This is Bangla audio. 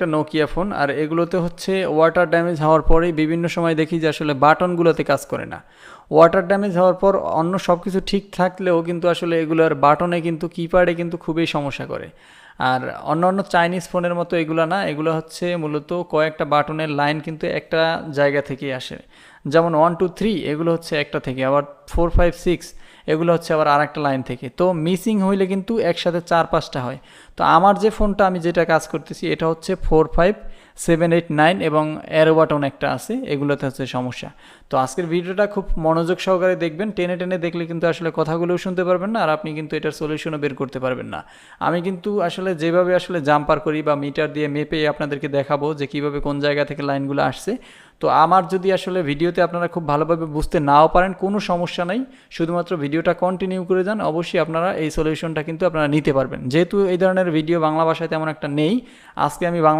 একটা নোকিয়া ফোন, আর এগুলোতে হচ্ছে ওয়াটার ড্যামেজ হওয়ার পরেই বিভিন্ন সময় দেখি যে আসলে বাটনগুলোতে কাজ করে না। ওয়াটার ড্যামেজ হওয়ার পর অন্য সব কিছু ঠিক থাকলেও কিন্তু আসলে এগুলোর বাটনে কিন্তু কিপ্যাডে কিন্তু খুবই সমস্যা করে। আর অন্য চাইনিজ ফোনের মতো এগুলো না, এগুলো হচ্ছে মূলত কয়েকটা বাটনের লাইন কিন্তু একটা জায়গা থেকেই আসে। যেমন 1 2 3 এগুলো হচ্ছে একটা থেকে, আবার 4 5 6 এগুলো হচ্ছে আবার আর একটা লাইন থেকে। তো মিসিং হইলে কিন্তু একসাথে 4 5টা হয়। তো আমার যে ফোনটা আমি যেটা কাজ করতেছি এটা হচ্ছে 4 5 7 8 9 এবং অ্যারো বাটন একটা আছে, এগুলোতে হচ্ছে সমস্যা। তো আজকের ভিডিওটা খুব মনোযোগ সহকারে দেখবেন, টেনে টেনে দেখলে কিন্তু আসলে কথাগুলোও শুনতে পারবেন না, আর আপনি কিন্তু এটার সলিউশনও বের করতে পারবেন না। আমি কিন্তু আসলে যেভাবে আসলে জাম্পার করি বা মিটার দিয়ে মেপে আপনাদেরকে দেখাবো যে কীভাবে কোন জায়গা থেকে লাইনগুলো আসছে। তো আমার যদি আসলে ভিডিওতে আপনারা খুব ভালোভাবে বুঝতে নাও পারেন, কোনো সমস্যা নাই, শুধুমাত্র ভিডিওটা কন্টিনিউ করে যান, অবশ্যই আপনারা এই সলিউশনটা কিন্তু আপনারা নিতে পারবেন। যেহেতু এই ধরনের ভিডিও বাংলা ভাষায় তেমন একটা নেই, আজকে আমি বাংলা